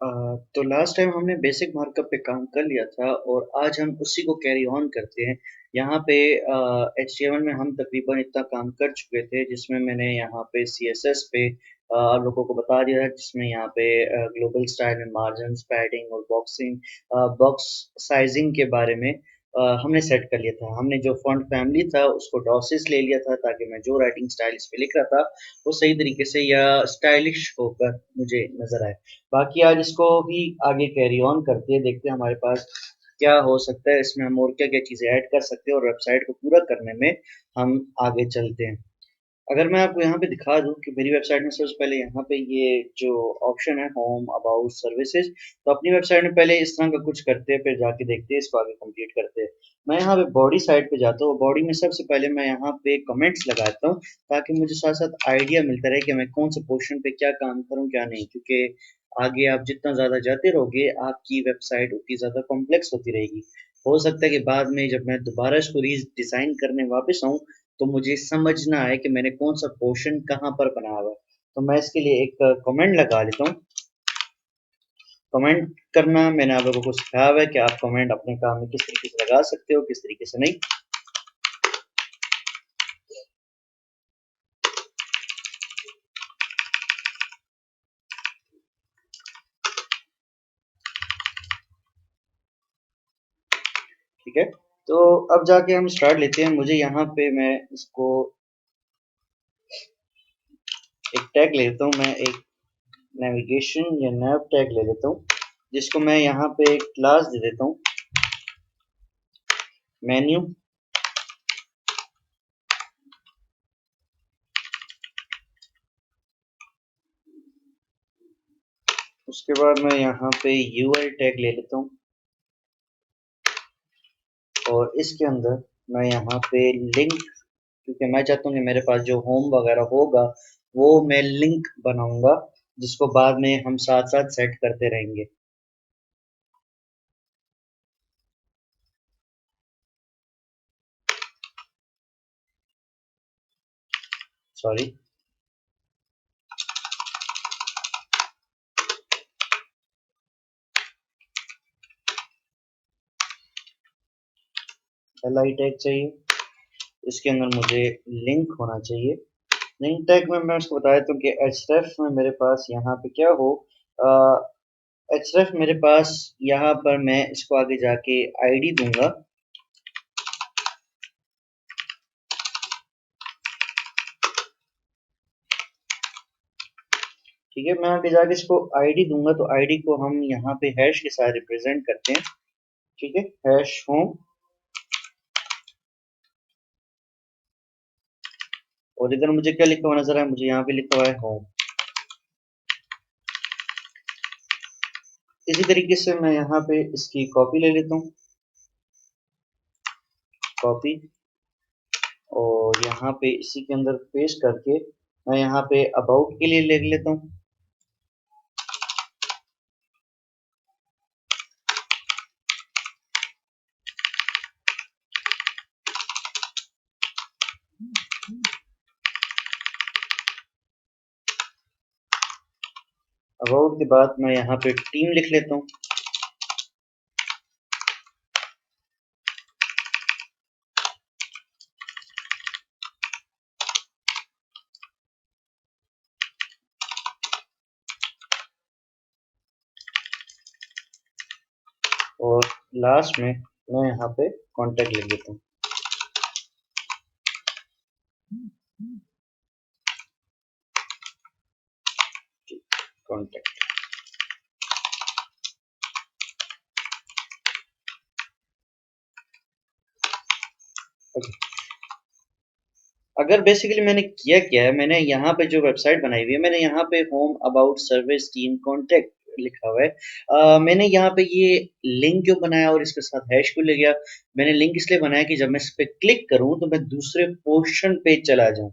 अ, तो last time हमने basic markup पे काम कर लिया था और आज हम उसी को कैरी ऑन करते हैं। यहाँ पे HTML में हम तकरीबन इतना काम कर चुके थे जिसमें मैंने यहाँ पे CSS पे आप लोगों को बता दिया था जिसमें यहाँ पे ग्लोबल स्टाइल में मार्जिन्स, पैडिंग और बॉक्स साइजिंग के बारे में हमने सेट कर लिया था। हमने जो फ़ॉन्ट फैमिली था उसको डॉसेस ले लिया था ताकि मैं जो राइटिंग स्टाइल इस पे लिख रहा था वो सही तरीके से या स्टाइलिश होकर मुझे नज़र आए। बाकी आज इसको ही आगे कैरी ऑन करते हैं, देखते हैं हमारे पास क्या हो सकता है, इसमें हम और क्या-क्या चीज़ें ऐड कर सकते हैं और वेबसाइट को पूरा करने में हम आगे चलते हैं। अगर मैं आपको यहाँ पे दिखा दूँ कि मेरी वेबसाइट में सबसे पहले यहाँ पे ये जो ऑप्शन है होम, अबाउट, सर्विसेज़, तो अपनी वेबसाइट में पहले इस तरह का कुछ करते हैं, फिर जाके देखते हैं, इसको आगे कंप्लीट करते हैं। मैं यहाँ पे बॉडी साइड पे जाता हूँ, बॉडी में सबसे पहले मैं यहाँ पे कमेंट्स लगाता हूँ, ताकि मुझे साथ-साथ आइडिया मिलता रहे कि मैं कौन से पोर्शन पे क्या काम करूँ, क्या नहीं। क्योंकि आगे आप जितना ज़्यादा जाते रहोगे, आपकी वेबसाइट उतनी ज़्यादा कॉम्प्लेक्स होती रहेगी। हो सकता है कि बाद में जब मैं दोबारा इसको रीडिज़ाइन करने वापस आऊँ, तो मुझे समझ ना आए कि मैंने कौन सा पोर्शन कहाँ पर बनाया हुआ है। तो मैं इसके लिए एक कमेंट लगा लेता हूँ। कमेंट करना मैंने आप लोगों को सिखाया हुआ है कि आप कमेंट अपने काम में किस तरीके से लगा सकते हो, किस तरीके से नहीं। ठीक है, तो अब जाके हम स्टार्ट लेते हैं। मुझे यहाँ पे मैं इसको एक टैग ले लेता हूँ, मैं एक नेविगेशन या नैव टैग ले लेता हूँ, जिसको मैं यहाँ पे एक क्लास दे देता हूँ, मेन्यू। उसके बाद मैं यहाँ पे यूआई टैग ले लेता हूँ और इसके अंदर मैं यहाँ पे लिंक, क्योंकि मैं चाहता हूँ कि मेरे पास जो होम वगैरह होगा वो मैं लिंक बनाऊंगा, जिसको बाद में हम साथ साथ सेट करते रहेंगे। सॉरी, एल आई टैग चाहिए, इसके अंदर मुझे लिंक होना चाहिए। लिंक टैग में मैं उसको बता देता हूँ कि एचरेफ में मेरे पास यहाँ पे क्या हो, एचरेफ मेरे पास यहाँ पर मैं इसको आगे जाके आईडी दूंगा। ठीक है, मैं आगे जाके इसको आईडी दूंगा, तो आईडी को हम यहाँ पे हैश के साथ रिप्रेजेंट करते हैं। ठीक है, हैश होम, और इधर मुझे क्या लिखा हुआ नजर है, मुझे यहाँ पे लिखा हुआ है होम। इसी तरीके से मैं यहाँ पे इसकी कॉपी ले लेता हूँ, कॉपी, और यहाँ पे इसी के अंदर पेस्ट करके मैं यहाँ पे अबाउट के लिए लिख लेता हूँ। अबाउट के बाद मैं यहाँ पे टीम लिख लेता हूँ, और लास्ट में मैं यहाँ पे कॉन्टैक्ट लिख देता हूँ। कॉन्टैक्ट, अगर बेसिकली मैंने किया क्या है, मैंने यहाँ पे जो वेबसाइट बनाई हुई है, मैंने यहाँ पे home, about, service, team, contact लिखा हुआ है। मैंने यहाँ पे ये लिंक क्यों बनाया और इसके साथ हैश क्यों ले गया? मैंने लिंक इसलिए बनाया कि जब मैं इस पे क्लिक करूँ तो मैं दूसरे पोर्शन पे चला जाऊँ।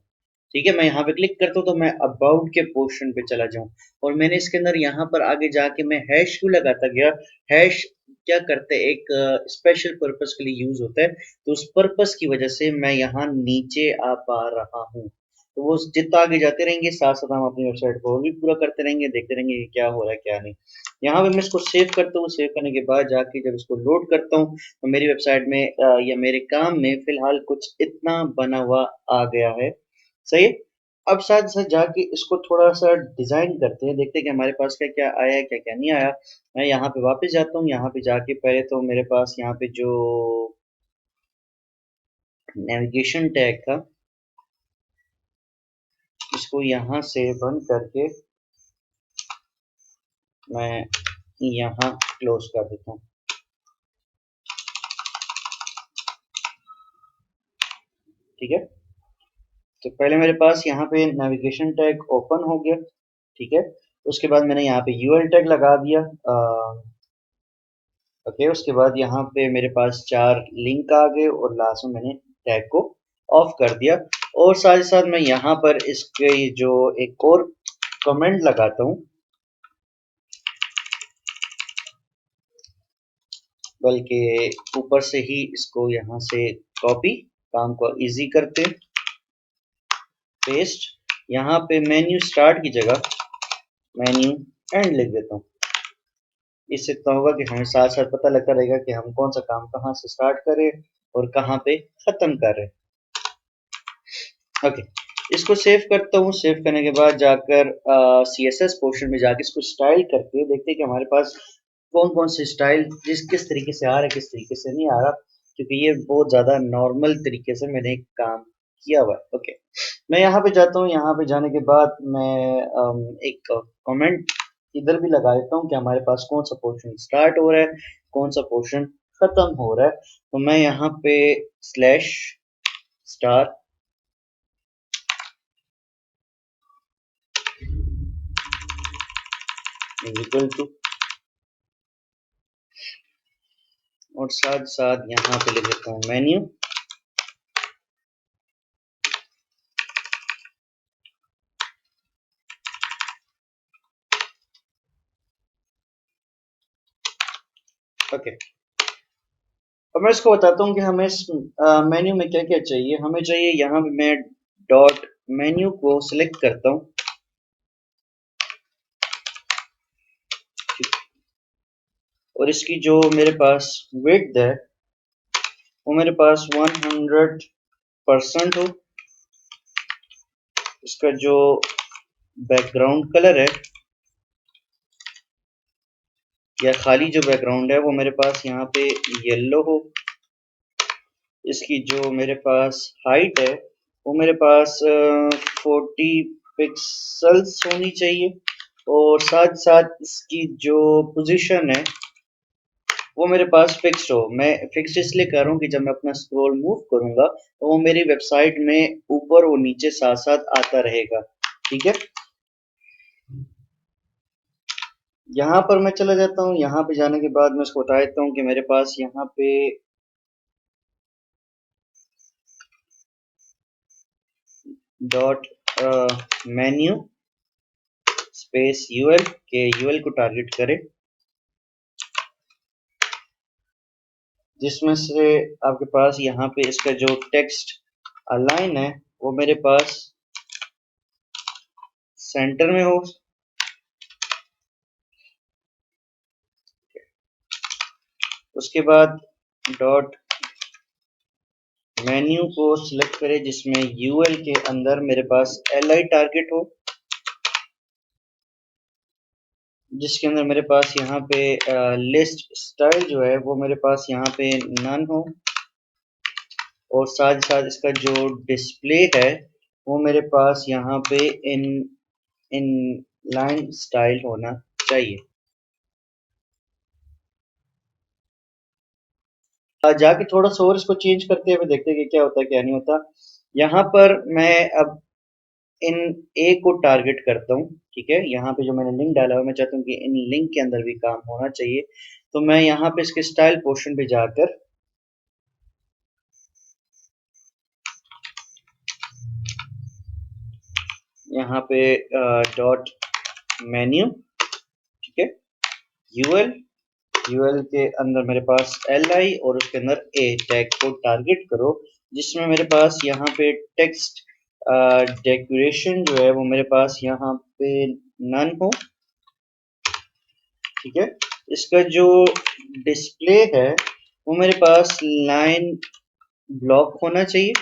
ठीक है, मैं यहाँ पे क्लिक करता हूँ तो मैं अबाउट के पोर्शन पे चला जाऊँ, और मैंने इसके अंदर यहाँ पर आगे जाके मैं हैश क्यों लगाता गया? हैश क्या करते हैं, एक स्पेशल पर्पस के लिए यूज होता है, तो उस पर्पस की वजह से मैं यहाँ नीचे आ पा रहा हूँ। तो वो जितना आगे जाते रहेंगे साथ साथ हम अपनी वेबसाइट को और भी पूरा करते रहेंगे, देखते रहेंगे कि क्या हो रहा है क्या नहीं। यहाँ पे मैं इसको सेव करता हूँ, सेव करने के बाद जाके जब इसको लोड करता हूँ तो मेरी वेबसाइट में या मेरे काम में फिलहाल कुछ इतना बना हुआ आ गया है। सही है। अब साथ साथ जाके इसको थोड़ा सा डिजाइन करते हैं, देखते हैं कि हमारे पास क्या क्या आया है क्या क्या नहीं आया। मैं यहाँ पे वापस जाता हूँ, यहाँ पे जाके पहले तो मेरे पास यहाँ पे जो नेविगेशन टैग था इसको यहाँ से बंद करके मैं यहाँ क्लोज कर देता हूँ। ठीक है। तो पहले मेरे पास यहाँ पे नेविगेशन टैग ओपन हो गया। ठीक है। उसके बाद मैंने यहाँ पे यूएल टैग लगा दिया। ओके। उसके बाद यहाँ पे मेरे पास 4 लिंक आ गए और लास्ट में मैंने टैग को ऑफ कर दिया। और साथ ही साथ मैं यहाँ पर इसके जो एक और कमेंट लगाता हूँ, बल्कि ऊपर से ही इसको यहाँ से कॉपी, काम को इजी करते, पेस्ट। यहाँ पे मेन्यू स्टार्ट की जगह मेन्यू एंड लिख देता हूँ। इससे इतना होगा कि हमें साथ साथ पता लगता रहेगा कि हम कौन सा काम कहाँ से स्टार्ट करें और कहाँ पे खत्म कर रहे हैं। ओके। इसको सेव करता हूँ, सेव करने के बाद जाकर CSS पोर्शन में जाकर इसको स्टाइल करके देखते हैं कि हमारे पास कौन कौन से स्टाइल किस तरीके से आ रहा है किस तरीके से नहीं आ रहा, क्योंकि ये बहुत ज़्यादा नॉर्मल तरीके से मैंने काम किया हुआ है। ओके। मैं यहाँ पे जाता हूँ, यहाँ पे जाने के बाद मैं एक कमेंट इधर भी लगा देता हूँ कि हमारे पास कौन सा पोर्शन स्टार्ट हो रहा है कौन सा पोर्शन खत्म हो रहा है। तो मैं यहाँ पे स्लैश स्टार इक्वल टू और साथ साथ यहाँ पे लिख देता हूँ मेन्यू। ओके। अब मैं इसको बताता हूँ कि हमें इस मेन्यू में क्या क्या चाहिए। हमें चाहिए, यहाँ पे मैं डॉट मेन्यू को सिलेक्ट करता हूँ और इसकी जो मेरे पास विड्थ है वो मेरे पास 100% हो। इसका जो बैकग्राउंड कलर है या खाली जो बैकग्राउंड है वो मेरे पास यहाँ पे येलो हो। इसकी जो मेरे पास हाइट है वो मेरे पास 40 पिक्सल्स होनी चाहिए और साथ साथ इसकी जो पोजीशन है वो मेरे पास फिक्स्ड हो। मैं फिक्स्ड इसलिए कर रहा हूँ कि जब मैं अपना स्क्रॉल मूव करूंगा तो वो मेरी वेबसाइट में ऊपर और नीचे साथ साथ आता रहेगा। ठीक है। यहाँ पर मैं चला जाता हूँ, यहाँ पे जाने के बाद मैं इसको बता देता हूँ कि मेरे पास यहाँ पे डॉट मेन्यू स्पेस यूएल के यूएल को टारगेट करें, जिसमें से आपके पास यहाँ पे इसका जो टेक्स्ट अलाइन है वो मेरे पास सेंटर में हो। उसके बाद डॉट मेन्यू को सिलेक्ट करें जिसमें यूएल के अंदर मेरे पास एल आई टारगेट हो, जिसके अंदर मेरे पास यहाँ पे लिस्ट स्टाइल जो है वो मेरे पास यहाँ पे नन हो और साथ साथ इसका जो डिस्प्ले है वो मेरे पास यहाँ पे इन इन लाइन स्टाइल होना चाहिए। जाके थोड़ा सा और इसको चेंज करते हुए देखते हैं कि क्या होता है क्या नहीं होता। यहाँ पर मैं अब इन ए को टारगेट करता हूँ। ठीक है। यहाँ पे जो मैंने लिंक डाला हुआ मैं चाहता हूँ कि इन लिंक के अंदर भी काम होना चाहिए। तो मैं यहाँ पे इसके स्टाइल पोर्शन पे जाकर यहाँ पे डॉट मेन्यू, ठीक है, यूएल, यूएल के अंदर मेरे पास एल आई और उसके अंदर ए टैग को टारगेट करो, जिसमें मेरे पास यहाँ पे टेक्स्ट डेकोरेशन जो है वो मेरे पास यहाँ पे नन हो। ठीक है, इसका जो डिस्प्ले है वो मेरे पास लाइन ब्लॉक होना चाहिए।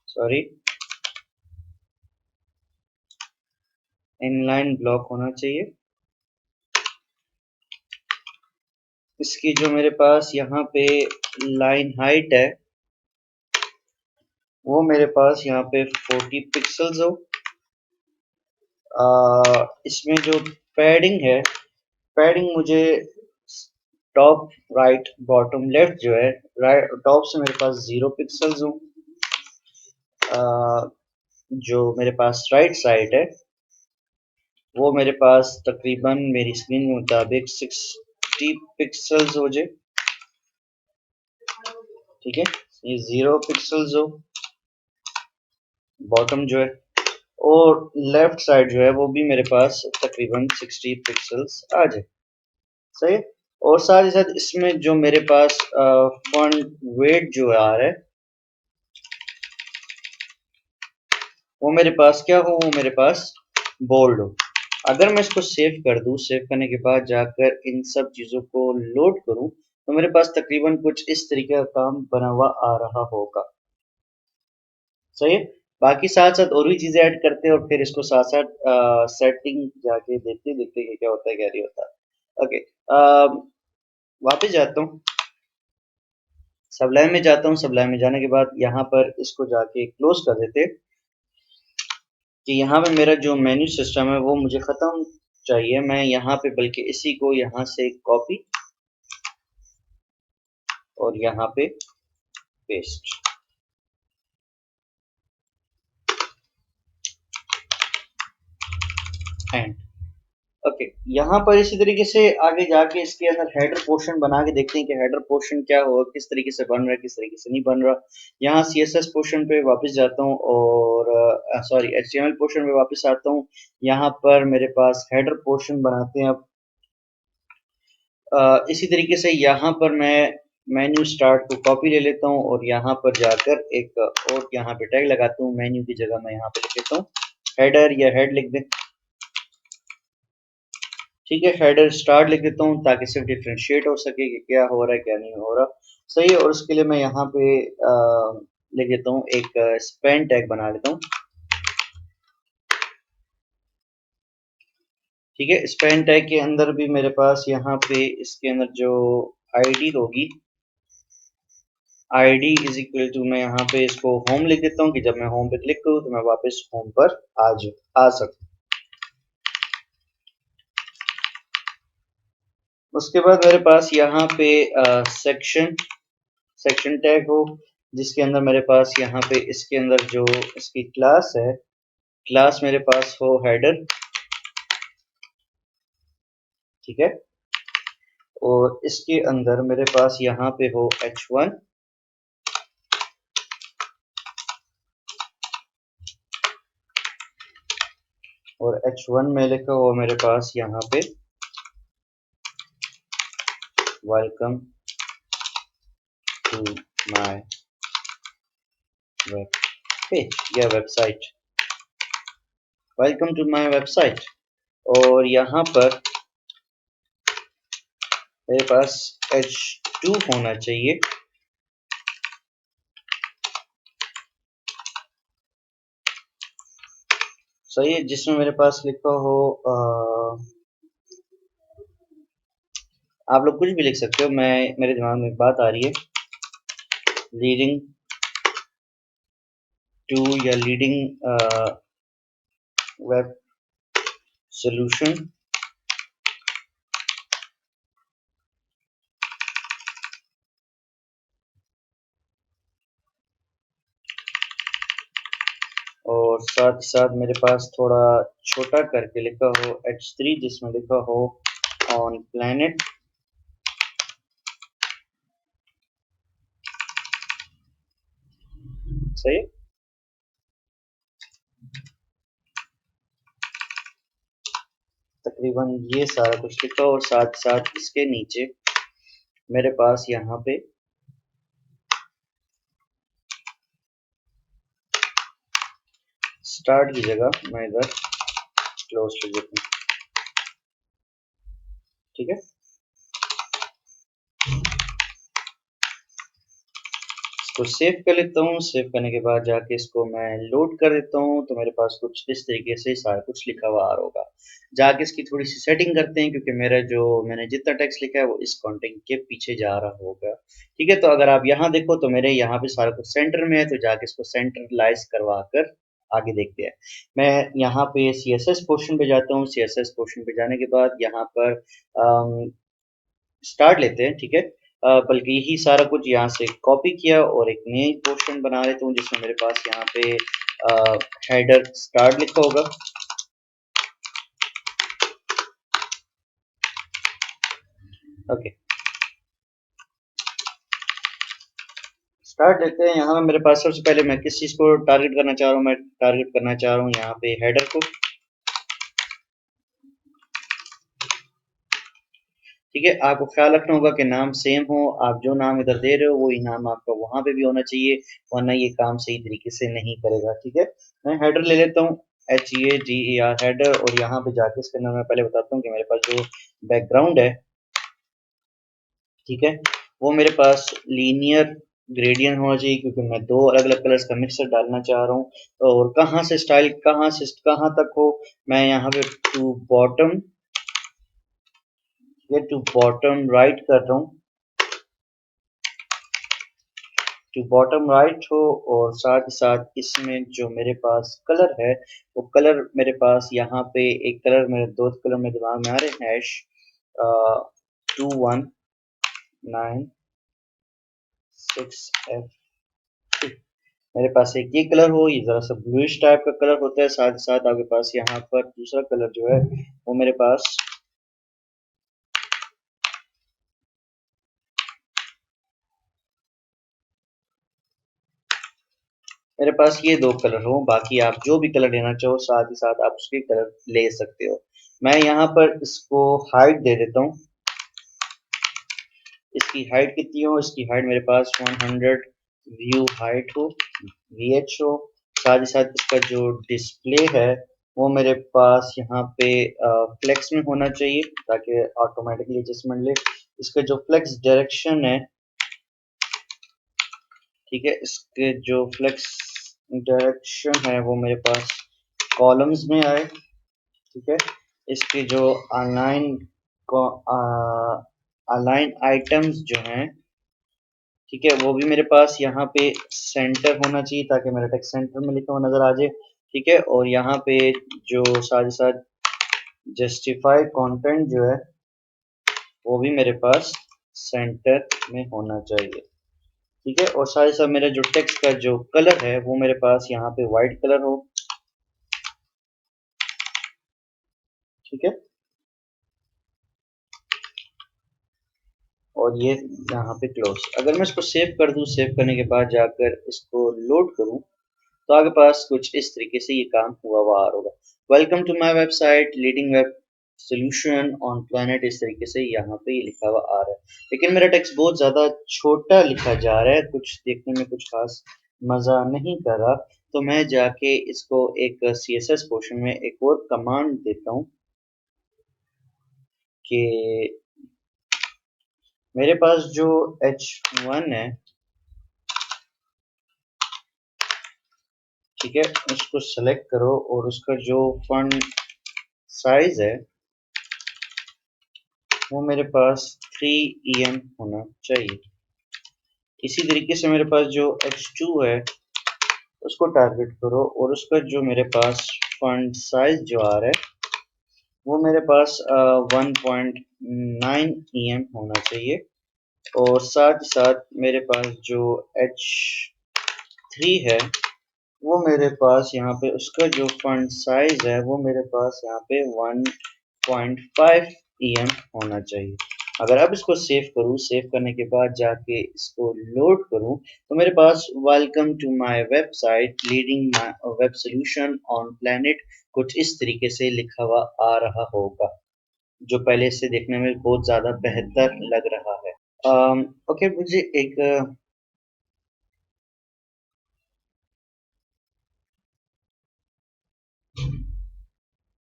सॉरी, इनलाइन ब्लॉक होना चाहिए। इसकी जो मेरे पास यहाँ पे लाइन हाइट है वो मेरे पास यहाँ पे 40 पिक्सल्स हो। इसमें जो पैडिंग है, पैडिंग मुझे टॉप राइट बॉटम लेफ्ट जो है, राइट टॉप से मेरे पास 0 पिक्सल्स हो। जो मेरे पास राइट साइड है वो मेरे पास तकरीबन मेरी स्क्रीन के मुताबिक 60 पिक्सल्स हो जाए। ठीक है, ये 0 पिक्सल्स हो बॉटम जो है, और लेफ्ट साइड जो है वो भी मेरे पास तकरीबन 60 पिक्सल्स आ जाए। सही है। और साथ ही साथ इसमें जो मेरे पास फॉन्ट वेट जो आ रहा है वो मेरे पास क्या हो, वो मेरे पास बोल्ड हो। अगर मैं इसको सेव कर दूं, सेव करने के बाद जाकर इन सब चीज़ों को लोड करूं तो मेरे पास तकरीबन कुछ इस तरीके का काम बना हुआ आ रहा होगा। सही है। बाकी साथ साथ और भी चीज़ें ऐड करते हैं और फिर इसको साथ साथ सेटिंग जाके देखते कि क्या होता है क्या नहीं होता। ओके, वापस जाता हूँ, सबलाइन में जाता हूँ। सबलाइन में जाने के बाद यहाँ पर इसको जाके क्लोज कर देते हैं कि यहाँ पे मेरा जो मेन्यू सिस्टम है वो मुझे ख़त्म चाहिए। मैं यहाँ पे बल्कि इसी को यहाँ से कॉपी और यहाँ पे पेस्ट। एंड ओके, यहाँ पर इसी तरीके से आगे जाके इसके अंदर हेडर पोर्शन बना के देखते हैं कि हेडर पोर्शन क्या हो, किस तरीके से बन रहा है, किस तरीके से नहीं बन रहा। यहाँ CSS पोर्शन पे वापस जाता हूँ और सॉरी HTML पोर्शन पे वापस आता हूँ। यहाँ पर मेरे पास हेडर पोर्शन बनाते हैं। अब इसी तरीके से यहाँ पर मैं मेन्यू स्टार्ट को कॉपी ले लेता हूँ और यहाँ पर जाकर एक और यहाँ पे टैग लगाता हूँ। मेन्यू की जगह मैं यहाँ पे लिख देता हूँ हेडर या हेड लिख दें। ठीक है, हेडर स्टार्ट लिख देता हूँ ताकि सिर्फ डिफ्रेंशिएट हो सके कि क्या हो रहा है क्या नहीं हो रहा। सही है, और उसके लिए मैं यहाँ पे लिख देता हूँ एक स्पैन टैग बना लेता हूँ। ठीक है, स्पैन टैग के अंदर भी मेरे पास यहाँ पे इसके अंदर जो आईडी होगी, आईडी इज इक्वल टू, मैं यहाँ पे इसको होम लिख देता हूँ कि जब मैं होम पे क्लिक करूँ तो मैं वापस होम पर आ सकूँ। उसके बाद मेरे पास यहाँ पे सेक्शन सेक्शन टैग हो, जिसके अंदर मेरे पास यहाँ पे इसके अंदर जो इसकी क्लास है, क्लास मेरे पास हो हेडर। ठीक है, और इसके अंदर मेरे पास यहाँ पे हो h1 और h1 में लिखा हुआ मेरे पास यहाँ पे welcome to my web page या website, welcome to my website. और यहाँ पर मेरे पास h2 होना चाहिए। सही है, जिसमें मेरे पास लिखा हो आप लोग कुछ भी लिख सकते हो, मैं मेरे दिमाग में एक बात आ रही है, लीडिंग टू या लीडिंग वेब सॉल्यूशन। और साथ ही साथ मेरे पास थोड़ा छोटा करके लिखा हो h3, जिसमें लिखा हो ऑन प्लैनेट। सही, तकरीबन ये सारा कुछ लिखा और साथ साथ इसके नीचे मेरे पास यहाँ पे स्टार्ट की जगह मैं इधर क्लोज कर देता हूँ। ठीक है, इसको सेव कर लेता हूँ। सेव करने के बाद जाके इसको मैं लोड कर देता हूँ, तो मेरे पास कुछ इस तरीके से सारा कुछ लिखा हुआ आ रहा होगा। जाके इसकी थोड़ी सी सेटिंग करते हैं, क्योंकि मेरा जो मैंने जितना टेक्स्ट लिखा है वो इस कंटेंट के पीछे जा रहा होगा। ठीक है, तो अगर आप यहाँ देखो तो मेरे यहाँ पे सारा कुछ सेंटर में है, तो जाके इसको सेंट्रलाइज करवा कर आगे देखते हैं। मैं यहाँ पे CSS पोर्शन पे जाता हूँ। CSS पोर्शन पे जाने के बाद यहाँ पर स्टार्ट लेते हैं। ठीक है, बल्कि यही सारा कुछ यहाँ से कॉपी किया और एक नई पोर्शन बना लेता हूँ, जिसमें मेरे पास यहाँ पे हेडर स्टार्ट लिखा होगा। ओके, स्टार्ट लेते हैं। यहाँ पे मेरे पास सबसे पहले मैं किस चीज़ को टारगेट करना चाह रहा हूँ, मैं टारगेट करना चाह रहा हूँ यहाँ पे हेडर को। ठीक है, आपको ख्याल रखना होगा कि नाम सेम हो। आप जो नाम इधर दे रहे हो वही नाम आपका वहां पे भी होना चाहिए, वरना ये काम सही तरीके से नहीं करेगा। ठीक है, मैं हेडर ले लेता हूँ, HEADER हेडर, और यहाँ पे जाके इसके अंदर मैं पहले बताता हूँ कि मेरे पास जो बैकग्राउंड है, ठीक है, वो मेरे पास लीनियर ग्रेडियंट होना चाहिए, क्योंकि मैं दो अलग अलग कलर्स का मिक्सर डालना चाह रहा हूँ। और कहाँ से स्टाइल कहाँ तक हो, मैं यहाँ पे टू बॉटम, ये टू बॉटम राइट कर रहा हूँ, टू बॉटम राइट हो। और साथ ही साथ इसमें जो मेरे पास कलर है, वो कलर मेरे पास यहाँ पे एक कलर, मेरे दो कलर मेरे दिमाग में आ रहे हैं, हैश 21996F। मेरे पास एक ये कलर हो, ये जरा सा ब्लूइश टाइप का कलर होता है। साथ ही साथ आपके पास यहाँ पर दूसरा कलर जो है वो मेरे पास ये दो कलर हो। बाकी आप जो भी कलर लेना चाहो, साथ ही साथ आप उसके कलर ले सकते हो। मैं यहाँ पर इसको हाइट दे देता हूँ। इसकी हाइट कितनी हो, इसकी हाइट मेरे पास 100 व्यू हाइट हो, VH हो। साथ ही साथ इसका जो डिस्प्ले है वो मेरे पास यहाँ पे फ्लेक्स में होना चाहिए, ताकि ऑटोमेटिकली एडजस्टमेंट ले। इसका जो फ्लेक्स डायरेक्शन है, ठीक है, इसके जो फ्लेक्स डायरेक्शन है वो मेरे पास कॉलम्स में आए। ठीक है, इसके जो अलाइन अलाइन आइटम्स जो हैं, ठीक है, वो भी मेरे पास यहाँ पे सेंटर होना चाहिए, ताकि मेरा टेक्स्ट सेंटर में लिखा हुआ नजर आ जाए। ठीक है, और यहाँ पे जो साथ ही साथ जस्टिफाई कंटेंट जो है वो भी मेरे पास सेंटर में होना चाहिए। ठीक है, और साथ ही साथ मेरा जो टेक्स्ट का जो कलर है वो मेरे पास यहाँ पे व्हाइट कलर हो। ठीक है, और ये यहाँ पे क्लोज। अगर मैं इसको सेव कर दूं, सेव करने के बाद जाकर इसको लोड करूं, तो आपके पास कुछ इस तरीके से ये काम हुआ हुआ आ रहा होगा। Welcome to my website leading web solution on planet, इस तरीके से यहाँ पे ये लिखा हुआ आ रहा है। लेकिन मेरा टेक्स्ट बहुत ज्यादा छोटा लिखा जा रहा है, कुछ देखने में कुछ खास मजा नहीं कर रहा। तो मैं जाके इसको एक CSS पोर्शन में एक और कमांड देता हूँ कि मेरे पास जो H1 है, ठीक है, उसको सेलेक्ट करो, और उसका जो फॉन्ट साइज है वो मेरे पास 3 EM होना चाहिए। इसी तरीके से मेरे पास जो H2 है उसको टारगेट करो, और उसका जो मेरे पास फॉन्ट साइज जो आ रहा है वो मेरे पास 1.9 EM होना चाहिए। और साथ ही साथ मेरे पास जो H3 है वो मेरे पास यहाँ पे उसका जो फॉन्ट साइज है वो मेरे पास यहाँ पे 1.5 EM होना चाहिए। अगर अब इसको सेव करूँ, सेव करने के बाद जाके इसको लोड करूँ, तो मेरे पास welcome to my website leading my web solution on planet कुछ इस तरीके से लिखा हुआ आ रहा होगा, जो पहले से देखने में बहुत ज्यादा बेहतर लग रहा है। ओके, मुझे एक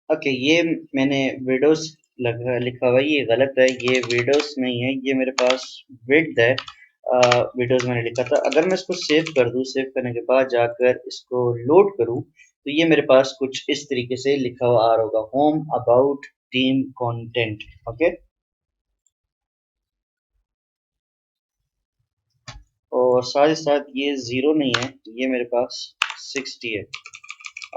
ओके, ये मैंने विडोज लिखा हुआ है, ये गलत है, ये विडोज नहीं है, ये मेरे पास विड्थ है। विडोज मैंने लिखा था। अगर मैं इसको सेव कर दूं, सेव करने के बाद जाकर इसको लोड करूं, तो ये मेरे पास कुछ इस तरीके से लिखा हुआ आ रहा होगा, home about team content. Okay, और साथ ही साथ ये जीरो नहीं है, ये मेरे पास 60 है।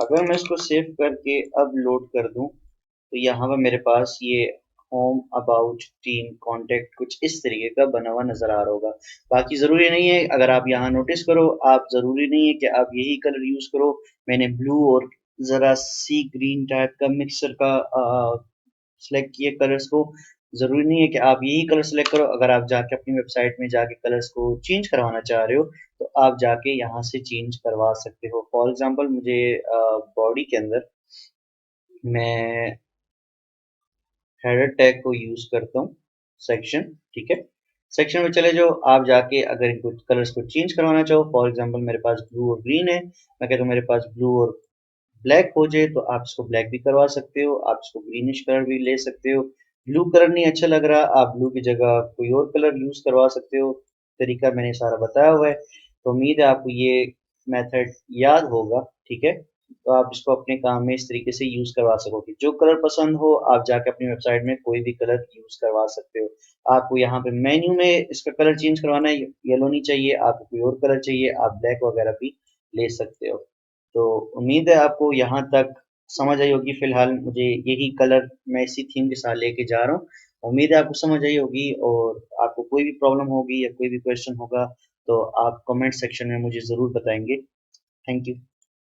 अगर मैं इसको सेव करके अब लोड कर दूं, तो यहाँ पे मेरे पास ये होम अबाउट टीम कॉन्टेक्ट कुछ इस तरीके का बना हुआ नजर आ रहा होगा। बाकी जरूरी नहीं है, अगर आप यहाँ नोटिस करो, आप जरूरी नहीं है कि आप यही कलर यूज करो। मैंने ब्लू और जरा सी ग्रीन टाइप का मिक्सर का सिलेक्ट किए कलर्स को। जरूरी नहीं है कि आप यही कलर सेलेक्ट करो। अगर आप जाके अपनी वेबसाइट में जाके कलर्स को चेंज करवाना चाह रहे हो, तो आप जाके यहाँ से चेंज करवा सकते हो। फॉर एग्जांपल, मुझे बॉडी के अंदर मैं हेडर टैग को यूज करता हूँ, सेक्शन। ठीक है, सेक्शन में चले जाओ, आप जाके अगर इनको कलर्स को चेंज करवाना चाहो, फॉर एग्जांपल मेरे पास ब्लू और ग्रीन है, मैं कहता हूँ मेरे पास ब्लू और ब्लैक हो जाए, तो आप इसको ब्लैक भी करवा सकते हो, आप इसको ग्रीनिश कलर भी ले सकते हो। ब्लू कलर नहीं अच्छा लग रहा, आप ब्लू की जगह कोई और कलर यूज करवा सकते हो। तरीका मैंने सारा बताया हुआ है, तो उम्मीद है आपको ये मेथड याद होगा। ठीक है, तो आप इसको अपने काम में इस तरीके से यूज करवा सकोगे। जो कलर पसंद हो, आप जाके अपनी वेबसाइट में कोई भी कलर यूज करवा सकते हो। आपको यहाँ पे मेन्यू में इसका कलर चेंज करवाना है, येलो नहीं चाहिए, आपको कोई और कलर चाहिए, आप ब्लैक वगैरह भी ले सकते हो। तो उम्मीद है आपको यहाँ तक समझ आई होगी। फिलहाल मुझे यही कलर मैं इसी थीम के साथ लेके जा रहा हूँ। उम्मीद है आपको समझ आई होगी, और आपको कोई भी प्रॉब्लम होगी या कोई भी क्वेश्चन होगा, तो आप कमेंट सेक्शन में मुझे ज़रूर बताएंगे। Thank you.